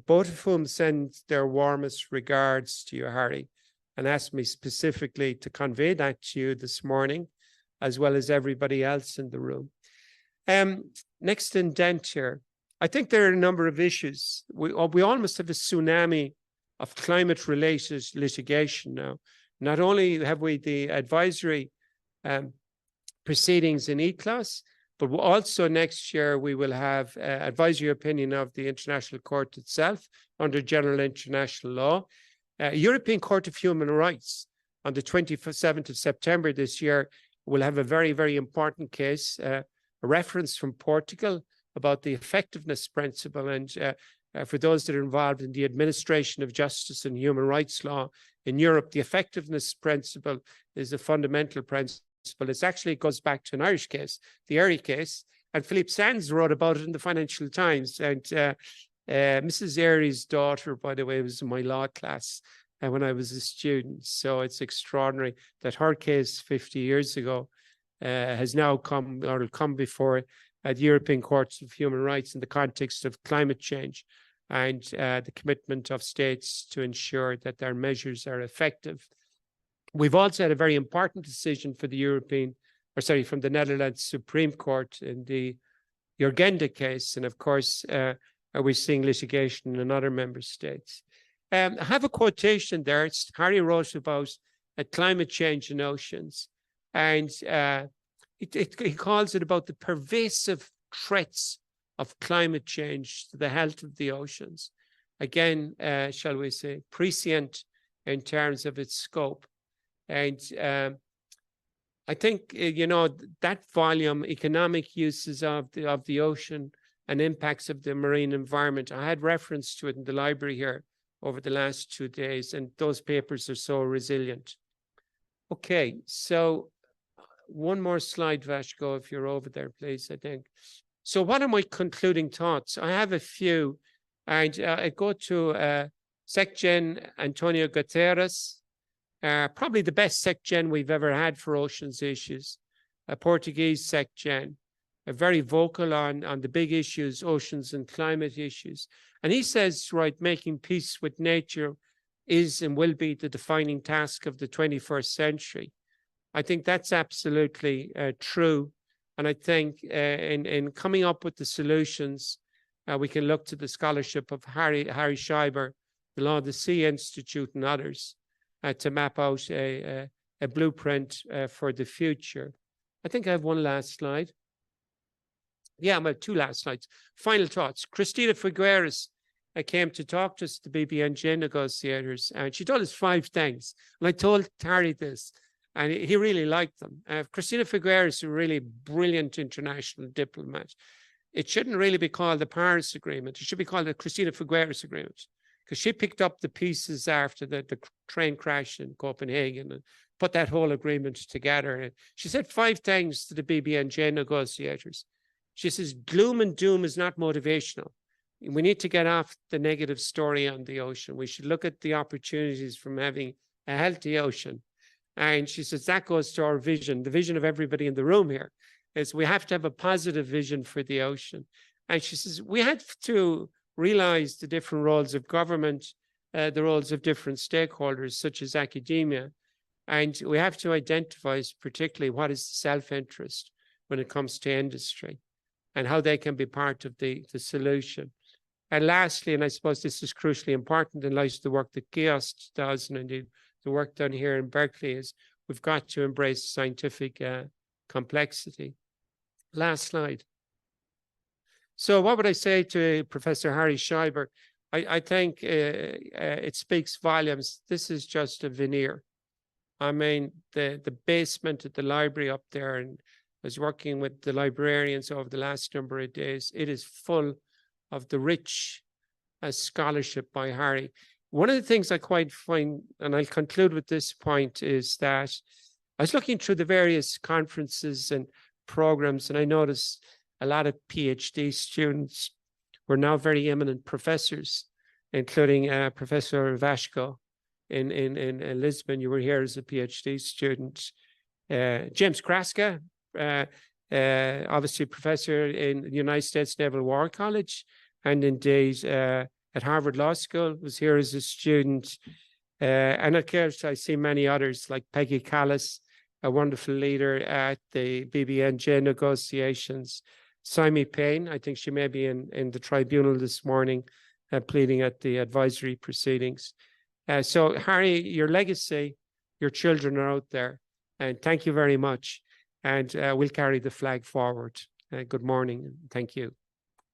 both of whom send their warmest regards to you, Harry, and asked me specifically to convey that to you this morning, as well as everybody else in the room. Next indent here. I think there are a number of issues. We almost have a tsunami of climate-related litigation now. Not only have we the advisory proceedings in ECLAS, but also next year we will have advisory opinion of the International Court itself under general international law. European Court of Human Rights on the 27th of September this year will have a very, very important case, a reference from Portugal about the effectiveness principle. And for those that are involved in the administration of justice and human rights law in Europe, the effectiveness principle is a fundamental principle. It actually goes back to an Irish case, the Erie case, and Philippe Sands wrote about it in the Financial Times. And Mrs. Erie's daughter, by the way, was in my law class when I was a student. So it's extraordinary that her case 50 years ago has now come before the European Courts of Human Rights in the context of climate change and the commitment of states to ensure that their measures are effective. We've also had a very important decision for the from the Netherlands Supreme Court in the Urgenda case. And of course, we're seeing litigation in other member states. I have a quotation there. Harry wrote about climate change in oceans. And he calls it about the pervasive threats of climate change to the health of the oceans. Again, shall we say, prescient in terms of its scope. And I think, that volume, economic uses of the ocean and impacts of the marine environment, I had reference to it in the library here over the last 2 days, and those papers are so resilient. Okay, so one more slide, Vasco, if you're over there, please, I think. So what are my concluding thoughts? I have a few, and I go to SecGen Antonio Guterres, probably the best SecGen we've ever had for oceans issues, a Portuguese SecGen, very vocal on the big issues, oceans and climate issues. And he says, right, making peace with nature is and will be the defining task of the 21st century. I think that's absolutely true. And I think in coming up with the solutions, we can look to the scholarship of Harry Scheiber, the Law of the Sea Institute, and others to map out a blueprint for the future. I think I have one last slide. Yeah, I have 2 last slides. Final thoughts. Cristina Figueres came to talk to us, the BBNJ negotiators, and she told us 5 things. And I told Harry this, and he really liked them. Cristina Figueres is a really brilliant international diplomat. It shouldn't really be called the Paris Agreement. It should be called the Cristina Figueres Agreement, because she picked up the pieces after the train crash in Copenhagen and put that whole agreement together. And she said 5 things to the BBNJ negotiators. She says, gloom and doom is not motivational. We need to get off the negative story on the ocean. We should look at the opportunities from having a healthy ocean. And she says, that goes to our vision, the vision of everybody in the room here, is we have to have a positive vision for the ocean. And she says, we have to realize the different roles of government, the roles of different stakeholders, such as academia. And we have to identify particularly what is the self-interest when it comes to industry and how they can be part of the solution. And lastly, and I suppose this is crucially important in light of the work that KIOST does, and indeed the work done here in Berkeley, is we've got to embrace scientific complexity. Last slide. So what would I say to Professor Harry Scheiber? I think it speaks volumes. This is just a veneer. I mean, the basement at the library up there, and I was working with the librarians over the last number of days, it is full of the rich scholarship by Harry. One of the things I quite find, and I'll conclude with this point, is that I was looking through the various conferences and programs, and I noticed a lot of PhD students were now very eminent professors, including Professor Vashko in Lisbon. You were here as a PhD student. James Kraska, obviously professor in the United States Naval War College, and indeed at Harvard Law School, was here as a student. And of course, I see many others like Peggy Callis, a wonderful leader at the BBNJ negotiations. Simi Payne, I think she may be in the tribunal this morning, pleading at the advisory proceedings. So Harry, your legacy, your children are out there, and thank you very much. And we'll carry the flag forward. Good morning. Thank you.